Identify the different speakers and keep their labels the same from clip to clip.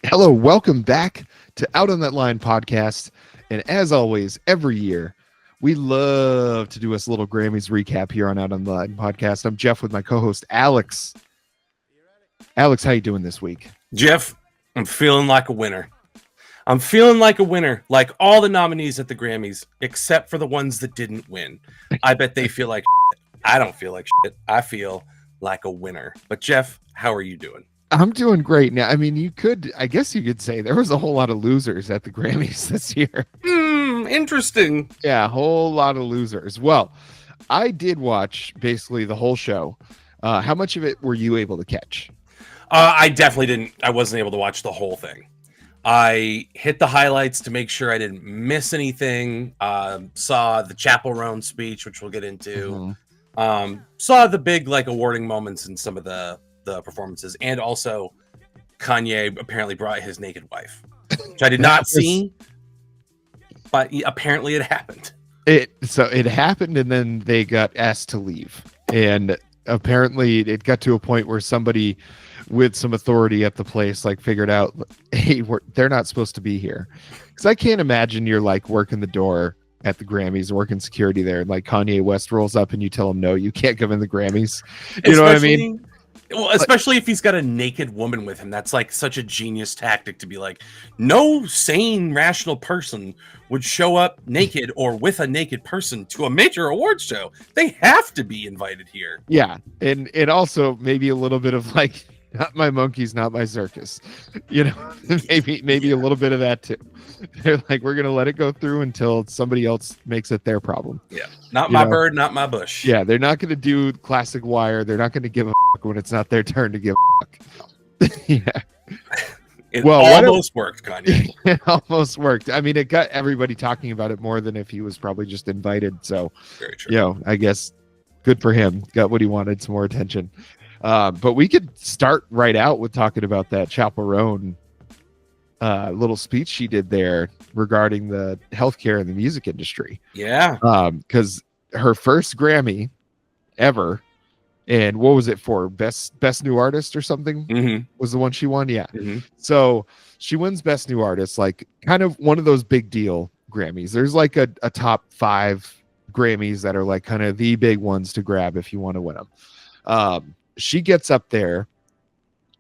Speaker 1: Hello, welcome back to Out on That Line podcast. And as always, every year, we love to do us a little Grammys recap here on Out on the Line podcast. I'm Jeff with my co-host Alex. Alex, how you doing this week?
Speaker 2: Jeff, I'm feeling like a winner. I'm feeling like a winner, like all the nominees at the Grammys, except for the ones that didn't win. I bet they feel like shit. I don't feel like shit. I feel like a winner. But Jeff, how are you doing?
Speaker 1: I'm doing great. Now, I mean, I guess you could say there was a whole lot of losers at the Grammys this year.
Speaker 2: Interesting.
Speaker 1: Yeah, a whole lot of losers. Well, I did watch basically the whole show. How much of it were you able to catch?
Speaker 2: I definitely didn't. I wasn't able to watch the whole thing. I hit the highlights to make sure I didn't miss anything. Saw the Chaperone speech, which we'll get into. Saw the big awarding moments in some of the performances, and also Kanye apparently brought his naked wife, which I did not see, but apparently it happened.
Speaker 1: It happened, and then they got asked to leave, and apparently it got to a point where somebody with some authority at the place figured out, hey, they're not supposed to be here. Because I can't imagine you're working the door at the Grammys, working security there, and Kanye West rolls up and you tell him no, you can't give him the Grammys. You know what I mean?
Speaker 2: Well, especially if he's got a naked woman with him. That's such a genius tactic to be no sane, rational person would show up naked or with a naked person to a major awards show. They have to be invited here.
Speaker 1: Yeah. And also maybe a little bit of not my monkeys, not my circus. Maybe a little bit of that too. They're we're going to let it go through until somebody else makes it their problem.
Speaker 2: Yeah. Not my bird, not my bush.
Speaker 1: Yeah. They're not going to do classic Wire. They're not going to give a fuck when it's not their turn to give a fuck. Yeah.
Speaker 2: It almost worked, Kanye.
Speaker 1: It almost worked. I mean, it got everybody talking about it more than if he was probably just invited. So,
Speaker 2: very true.
Speaker 1: I guess good for him. Got what he wanted, some more attention. But we could start right out with talking about that Chaperone little speech she did there regarding the healthcare and the music industry.
Speaker 2: Yeah.
Speaker 1: Because her first Grammy ever, and what was it for? Best New Artist or something was the one she won. Yeah. So she wins Best New Artist, kind of one of those big deal Grammys. There's a top 5 Grammys that are kind of the big ones to grab if you want to win them. She gets up there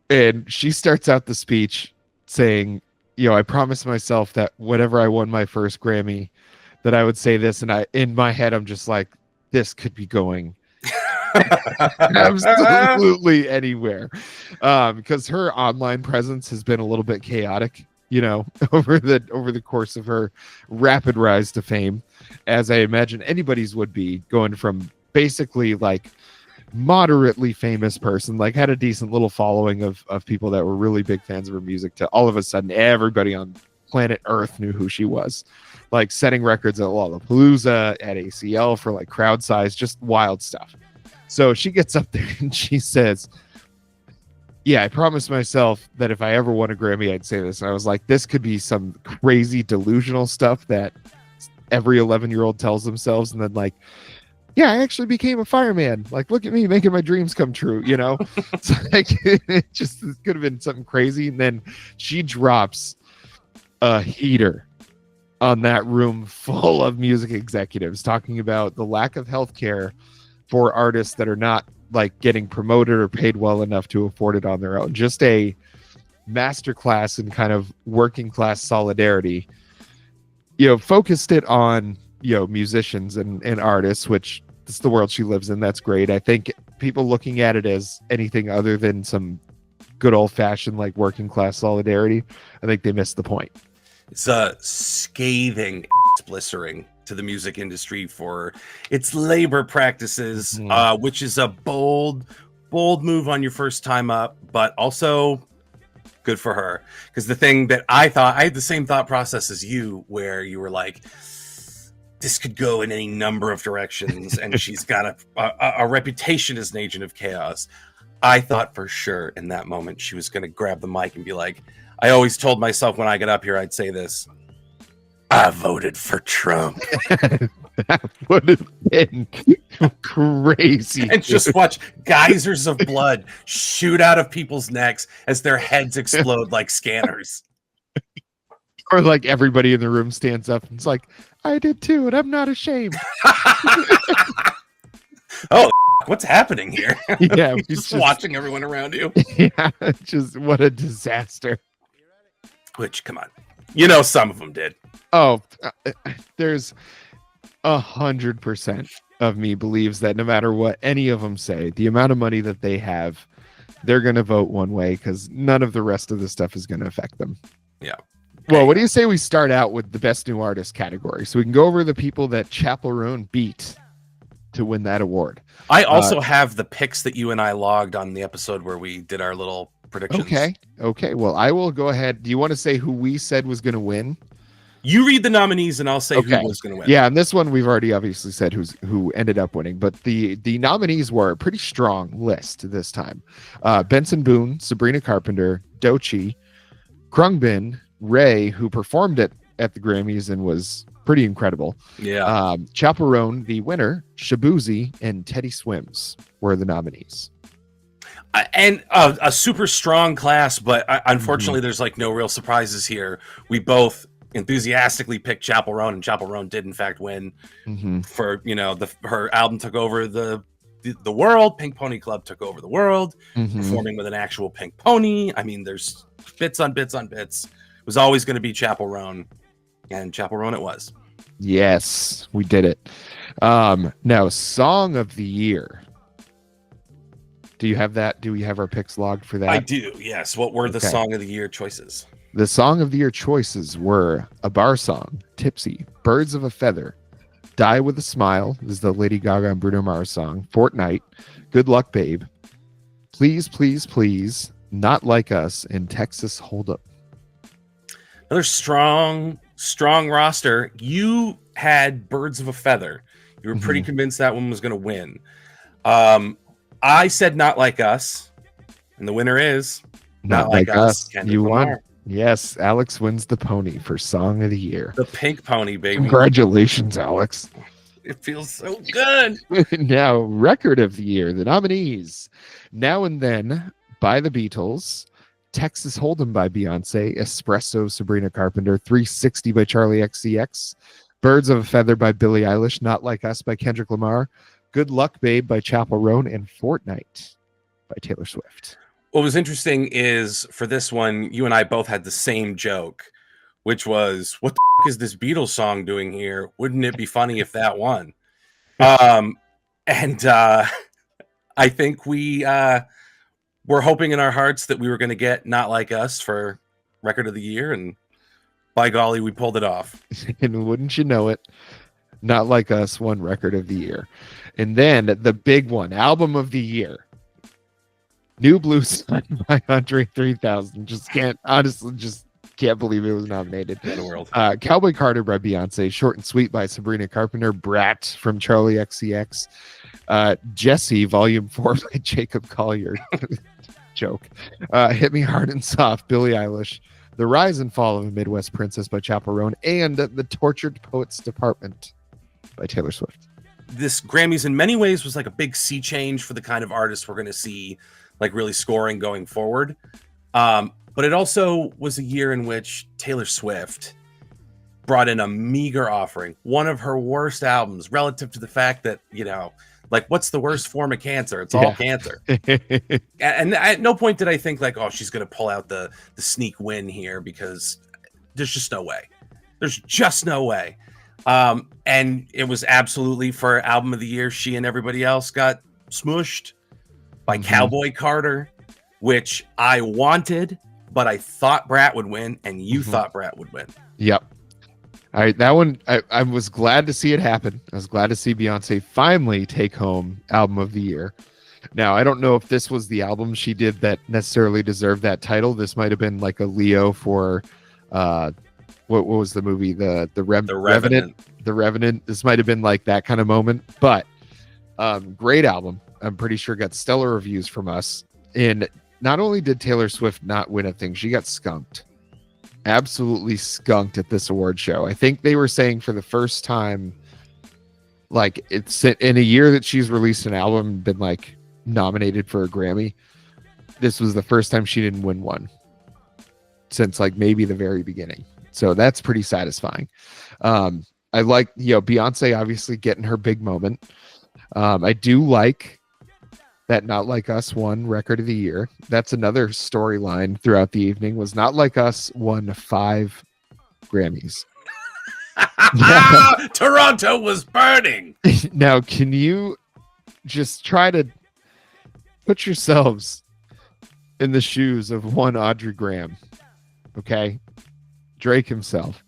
Speaker 1: and she starts out the speech saying, I promised myself that whenever I won my first Grammy, that I would say this. And in my head, I'm just this could be going absolutely anywhere. Because her online presence has been a little bit chaotic, over the course of her rapid rise to fame, as I imagine anybody's would be, going from basically moderately famous person, had a decent little following of people that were really big fans of her music, to all of a sudden everybody on planet Earth knew who she was, setting records at Lollapalooza, at ACL for crowd size, just wild stuff. So she gets up there and she says, yeah, I promised myself that if I ever won a Grammy, I'd say this. And I was this could be some crazy delusional stuff that every 11-year-old tells themselves, and then yeah, I actually became a fireman. Look at me making my dreams come true, It's it could have been something crazy. And then she drops a heater on that room full of music executives, talking about the lack of healthcare for artists that are not getting promoted or paid well enough to afford it on their own. Just a masterclass in kind of working class solidarity. Focused it on musicians and artists, which it's the world she lives in. That's great. I think people looking at it as anything other than some good old fashioned working class solidarity, I think they missed the point.
Speaker 2: It's a scathing blistering to the music industry for its labor practices, which is a bold move on your first time up, but also good for her. Because the thing that I had the same thought process as you, where you were this could go in any number of directions, and she's got a reputation as an agent of chaos. I thought for sure in that moment she was going to grab the mic and be I always told myself when I get up here, I'd say this: I voted for Trump.
Speaker 1: That would have been crazy.
Speaker 2: And just watch geysers of blood shoot out of people's necks as their heads explode like scanners.
Speaker 1: Or like everybody in the room stands up and it's like, I did too, and I'm not ashamed.
Speaker 2: Oh, what's happening here?
Speaker 1: Yeah,
Speaker 2: just watching everyone around you.
Speaker 1: Yeah, just what a disaster.
Speaker 2: Which, come on, you know, some of them did.
Speaker 1: Oh, there's 100% of me believes that no matter what any of them say, the amount of money that they have, they're going to vote one way because none of the rest of the stuff is going to affect them.
Speaker 2: Yeah.
Speaker 1: Well, what do you say we start out with the best new artist category so we can go over the people that Chapel Roan beat to win that award?
Speaker 2: I also have the picks that you and I logged on the episode where we did our little predictions.
Speaker 1: Okay. Well, I will go ahead. Do you want to say who we said was going to win?
Speaker 2: You read the nominees and I'll say who was going to win.
Speaker 1: Yeah, and this one we've already obviously said who ended up winning, but the nominees were a pretty strong list this time. Benson Boone, Sabrina Carpenter, Doechii, Krungbin, Ray, who performed at the Grammys and was pretty incredible.
Speaker 2: Yeah.
Speaker 1: Chapel Roan, the winner, Shabuzi, and Teddy Swims were the nominees.
Speaker 2: And a super strong class, but unfortunately, there's like no real surprises here. We both enthusiastically picked Chapel Roan, and Chapel Roan did in fact win for, you know, her album took over the world. Pink Pony Club took over the world, performing with an actual pink pony. I mean, there's bits on bits on bits. It was always going to be Chapel Roan, and Chapel Roan it was.
Speaker 1: Yes, we did it. Now, Song of the Year. Do you have that? Do we have our picks logged for that?
Speaker 2: I do, yes. What were the Song of the Year choices?
Speaker 1: The Song of the Year choices were A Bar Song, Tipsy, Birds of a Feather, Die With a Smile, this is the Lady Gaga and Bruno Mars song, Fortnite, Good Luck Babe, Please, Please, Please, Not Like Us, and Texas Hold'em.
Speaker 2: Another strong roster. You had Birds of a Feather. You were pretty convinced that one was going to win. I said Not Like Us, and the winner is
Speaker 1: Not Like Us. You
Speaker 2: Lamar.
Speaker 1: won. Yes, Alex wins the pony for Song of the Year.
Speaker 2: The pink pony, baby.
Speaker 1: Congratulations, Alex.
Speaker 2: It feels so good.
Speaker 1: Now, Record of the Year, the nominees. Now and Then by the Beatles, Texas Hold'em by Beyonce, Espresso, Sabrina Carpenter, 360 by Charlie XCX, Birds of a Feather by Billie Eilish, Not Like Us by Kendrick Lamar, Good Luck Babe by Chapel Roan, and Fortnite by Taylor Swift.
Speaker 2: What was interesting is for this one, you and I both had the same joke, which was, what the is this Beatles song doing here? Wouldn't it be funny if that won? I think we were hoping in our hearts that we were going to get Not Like Us for Record of the Year, and by golly, we pulled it off.
Speaker 1: And wouldn't you know it, Not Like Us won Record of the Year. And then the big one, Album of the Year. New Blue Sun by Andre 3000. Just can't believe it was nominated.
Speaker 2: In the world.
Speaker 1: Cowboy Carter by Beyonce. Short and Sweet by Sabrina Carpenter. Brat from Charlie XCX. Jesse Volume 4 by Jacob Collier. Joke. Hit Me Hard and Soft, Billie Eilish. The Rise and Fall of a Midwest Princess by Chapel Roan. And The Tortured Poets Department by Taylor Swift.
Speaker 2: This Grammys in many ways was like a big sea change for the kind of artists we're going to see like really scoring going forward. But it also was a year in which Taylor Swift brought in a meager offering, one of her worst albums relative to the fact that, you know, like what's the worst form of cancer? It's all cancer. And at no point did I think like, oh, she's going to pull out the sneak win here, because there's just no way. There's just no way. And it was absolutely for Album of the Year. She and everybody else got smushed by Cowboy Carter, which I wanted, but I thought Brat would win, and you thought Brat would win.
Speaker 1: Yep. All right, that one, I was glad to see it happen. I was glad to see Beyonce finally take home Album of the Year. Now, I don't know if this was the album she did that necessarily deserved that title. This might have been like a Leo for, what was the movie? The Revenant. The Revenant. This might have been like that kind of moment, but great album. I'm pretty sure got stellar reviews from us. And not only did Taylor Swift not win a thing, she got skunked. Absolutely skunked at this award show. I think they were saying for the first time Like, it's in a year that she's released an album and been like nominated for a Grammy. This was the first time she didn't win one since like maybe the very beginning. So that's pretty satisfying. I like, Beyonce obviously getting her big moment. I do like that Not Like Us won Record of the Year. That's another storyline throughout the evening, was Not Like Us won 5 Grammys.
Speaker 2: Toronto was burning.
Speaker 1: Now, can you just try to put yourselves in the shoes of one Audrey Graham? Okay? Drake himself.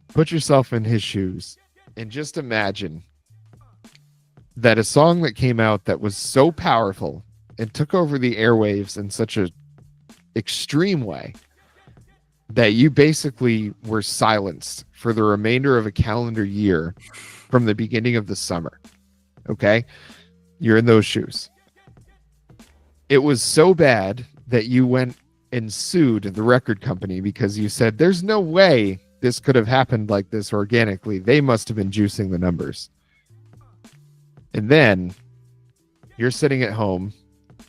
Speaker 1: Put yourself in his shoes and just imagine that a song that came out that was so powerful and took over the airwaves in such a extreme way that you basically were silenced for the remainder of a calendar year from the beginning of the summer. Okay? You're in those shoes. It was so bad that you went and sued the record company because you said, there's no way this could have happened like this organically. They must have been juicing the numbers. And then you're sitting at home.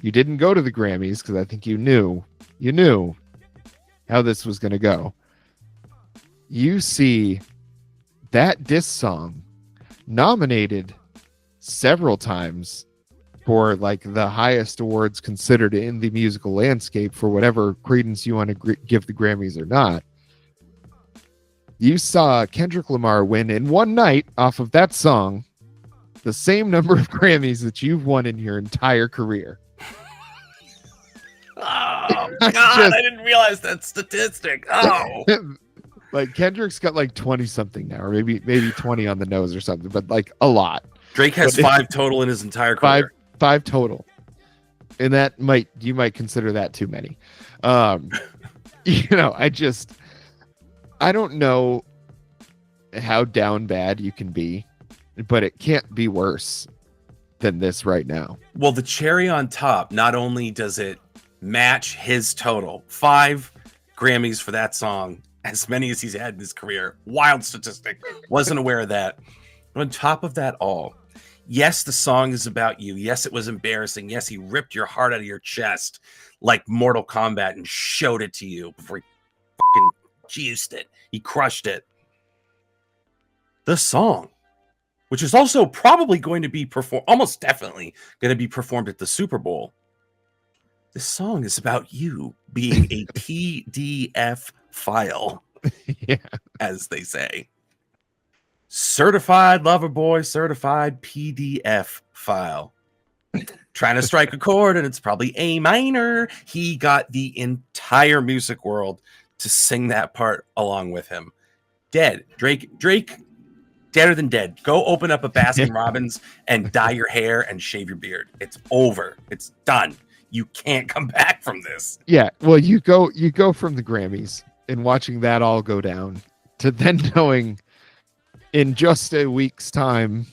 Speaker 1: You didn't go to the Grammys because I think you knew how this was going to go. You see that diss song nominated several times for like the highest awards considered in the musical landscape, for whatever credence you want to give the Grammys or not. You saw Kendrick Lamar win in one night off of that song the same number of Grammys that you've won in your entire career.
Speaker 2: Oh, God, I didn't realize that statistic. Oh.
Speaker 1: Like, Kendrick's got like 20 something now, or maybe 20 on the nose or something, but like a lot.
Speaker 2: Drake has 5 total in his entire career.
Speaker 1: Five total. And that you might consider that too many. I don't know how down bad you can be, but it can't be worse than this right now.
Speaker 2: Well, the cherry on top, not only does it match his total, 5 Grammys for that song, as many as he's had in his career. Wild statistic. Wasn't aware of that. On top of that all, yes, the song is about you. Yes, it was embarrassing. Yes, he ripped your heart out of your chest like Mortal Kombat and showed it to you before he fucking juiced it. He crushed it. The song, which is also probably going to be almost definitely going to be performed at the Super Bowl. This song is about you being a PDF file,
Speaker 1: yeah,
Speaker 2: as they say. Certified lover boy, certified PDF file. Trying to strike a chord, and it's probably A minor. He got the entire music world to sing that part along with him. Dead. Drake, deader than dead. Go open up a Baskin Robbins and dye your hair and shave your beard. It's over. It's done. You can't come back from this.
Speaker 1: Yeah. Well, you go from the Grammys and watching that all go down to then knowing in just a week's time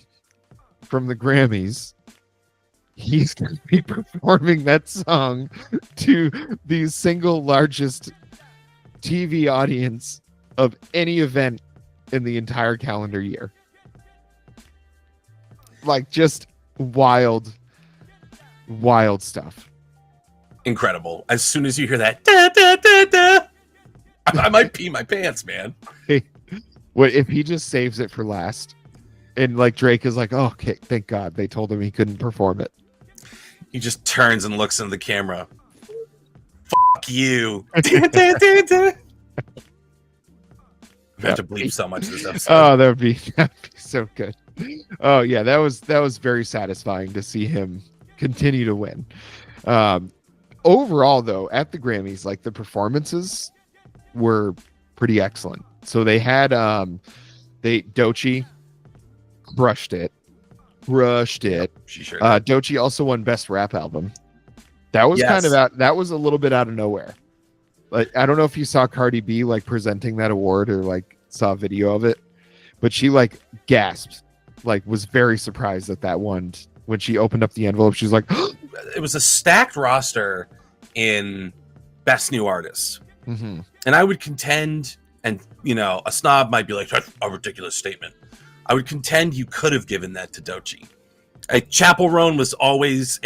Speaker 1: from the Grammys, he's going to be performing that song to the single largest TV audience of any event in the entire calendar year. Like, just wild stuff.
Speaker 2: Incredible. As soon as you hear that, da, da, da, da, I might pee my pants, man.
Speaker 1: Hey, what if he just saves it for last? And like Drake is like, oh, okay, thank God they told him he couldn't perform it.
Speaker 2: He just turns and looks into the camera. Fuck you. Da, da, da, da. I have to bleep so much this episode.
Speaker 1: Oh, that'd be so good. Oh yeah, that was very satisfying to see him continue to win. Overall, though, at the Grammys, like, the performances were pretty excellent. So they had Doechii crushed it.
Speaker 2: She sure
Speaker 1: Doechii also won Best Rap Album. That was that was a little bit out of nowhere. Like, I don't know if you saw Cardi B like presenting that award or like saw a video of it, but she like gasped, like was very surprised that won. When she opened up the envelope, she's like,
Speaker 2: it was a stacked roster in Best New Artist.
Speaker 1: Mm-hmm.
Speaker 2: And I would contend, and a snob might be like, that's a ridiculous statement. I would contend you could have given that to Doechii. Chapel Roan was always,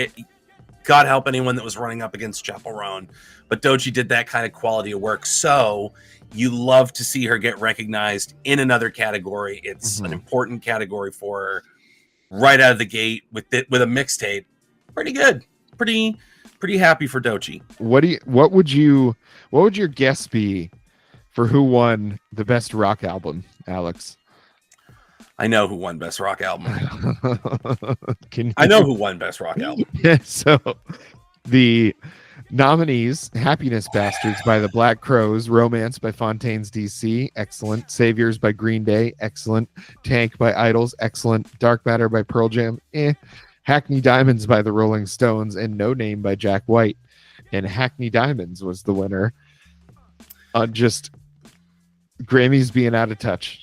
Speaker 2: God help anyone that was running up against Chapel Roan, but Doechii did that kind of quality of work. So you love to see her get recognized in another category. It's an important category for her right out of the gate with a mixtape. Pretty good. Pretty happy for Doechii.
Speaker 1: What would your guess be for who won the best rock album, Alex?
Speaker 2: I know who won best rock album. I know who won best rock album.
Speaker 1: Yeah, so the nominees: Happiness Bastards by the Black Crowes, Romance by Fontaines DC, excellent. Saviors by Green Day, excellent. Tank by Idols, excellent. Dark Matter by Pearl Jam, Hackney Diamonds by the Rolling Stones, and No Name by Jack White. And Hackney Diamonds was the winner. Just Grammys being out of touch.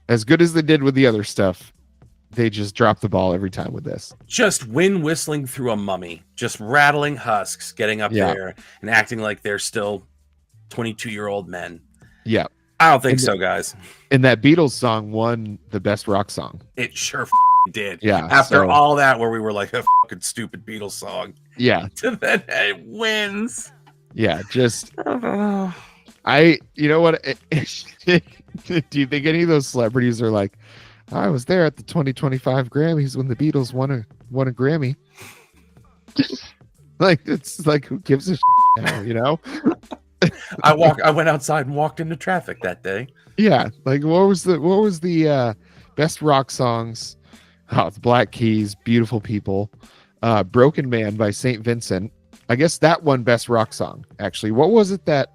Speaker 1: As good as they did with the other stuff, they just dropped the ball every time with this.
Speaker 2: Just wind whistling through a mummy, just rattling husks, getting up there and acting like they're still 22-year-old men.
Speaker 1: Yeah.
Speaker 2: I don't think so, guys.
Speaker 1: And that Beatles song won the best rock song.
Speaker 2: It sure did.
Speaker 1: Yeah.
Speaker 2: After all that, where we were like, a fucking stupid Beatles song.
Speaker 1: Yeah.
Speaker 2: Then it wins.
Speaker 1: Yeah. Just, you know what? Do you think any of those celebrities are like, I was there at the 2025 Grammys when the Beatles won a Grammy? Like, it's like, who gives a shit now, you know?
Speaker 2: I went outside and walked into traffic that day.
Speaker 1: Yeah. Like, what was the best rock songs? Oh, the Black Keys, Beautiful People, Broken Man by St. Vincent. I guess that won best rock song, actually. What was it that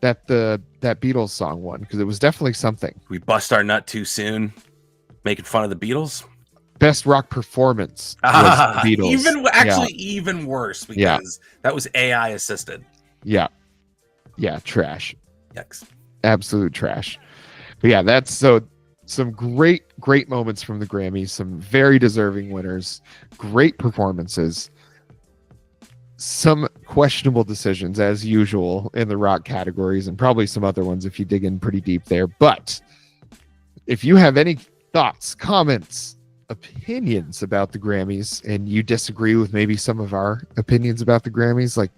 Speaker 1: Beatles song won? Because it was definitely something.
Speaker 2: We bust our nut too soon, making fun of the Beatles.
Speaker 1: Best rock performance was the Beatles.
Speaker 2: Even worse, because that was AI assisted.
Speaker 1: Yeah, trash.
Speaker 2: Yikes.
Speaker 1: Absolute trash. But yeah, that's some great moments from the Grammys. Some very deserving winners. Great performances. Some questionable decisions, as usual, in the rock categories, and probably some other ones if you dig in pretty deep there. But if you have any thoughts, comments, opinions about the Grammys, and you disagree with maybe some of our opinions about the Grammys, like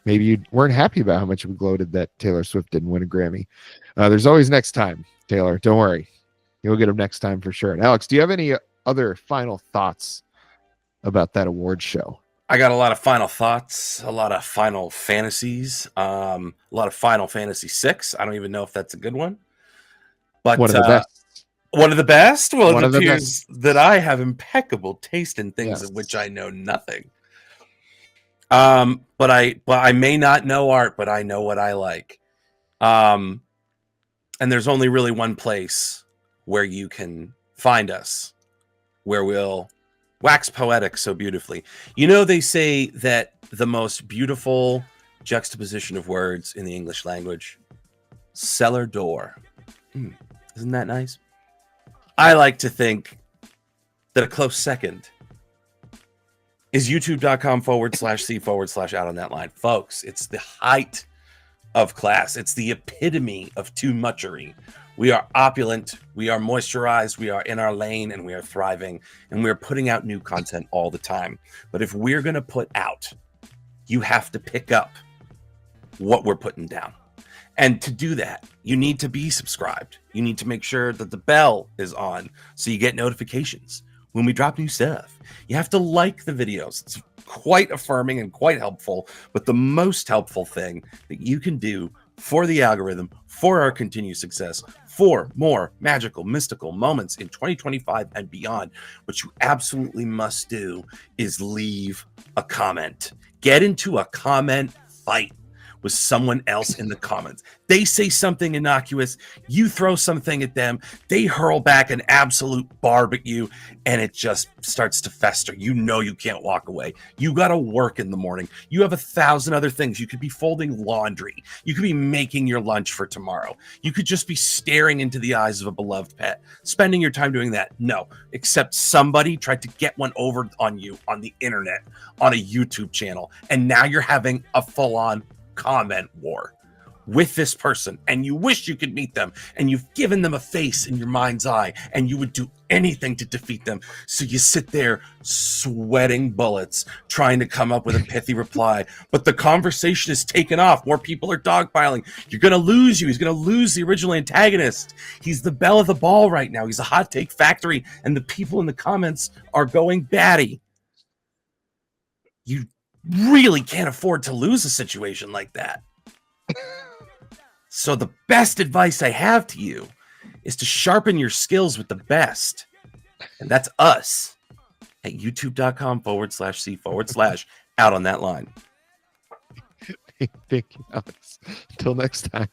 Speaker 1: maybe you weren't happy about how much we gloated that Taylor Swift didn't win a Grammy, there's always next time, Taylor. Don't worry. You'll get them next time for sure. And Alex, do you have any other final thoughts about that awards show?
Speaker 2: I got a lot of final thoughts, a lot of final fantasies, a lot of Final Fantasy VI. I don't even know if that's a good one. But
Speaker 1: one of the best.
Speaker 2: One of the best? Well,
Speaker 1: it
Speaker 2: appears that I have impeccable taste in things of which I know nothing. But I may not know art, but I know what I like. And there's only really one place where you can find us, where we'll wax poetic so beautifully. You know, they say that the most beautiful juxtaposition of words in the English language, cellar door. Isn't that nice? I like to think that a close second is youtube.com/c/out on that line. Folks, it's the height of class. It's the epitome of too muchery. We are opulent, we are moisturized, we are in our lane, and we are thriving, and we're putting out new content all the time. But if we're going to put out, you have to pick up what we're putting down. And to do that, you need to be subscribed. You need to make sure that the bell is on so you get notifications when we drop new stuff. You have to like the videos. It's quite affirming and quite helpful. But the most helpful thing that you can do for the algorithm, for our continued success, for more magical, mystical moments in 2025 and beyond, what you absolutely must do is leave a comment. Get into a comment fight with someone else in the comments. They say something innocuous, you throw something at them, they hurl back an absolute barb at you, and it just starts to fester. You know you can't walk away. You got to work in the morning. You have 1,000 other things. You could be folding laundry. You could be making your lunch for tomorrow. You could just be staring into the eyes of a beloved pet, spending your time doing that. No, except somebody tried to get one over on you on the internet, on a YouTube channel, and now you're having a full-on comment war. with this person and you wish you could meet them and you've given them a face in your mind's eye and you would do anything to defeat them. So you sit there sweating bullets trying to come up with a pithy reply, but the conversation is taken off. More people are dogpiling. You're going to lose you. He's going to lose the original antagonist. He's the belle of the ball right now. He's a hot take factory and the people in the comments are going batty. You really can't afford to lose a situation like that. So the best advice I have to you is to sharpen your skills with the best. And that's us at youtube.com/C/ out on that line.
Speaker 1: Thank you, Alex. Until next time.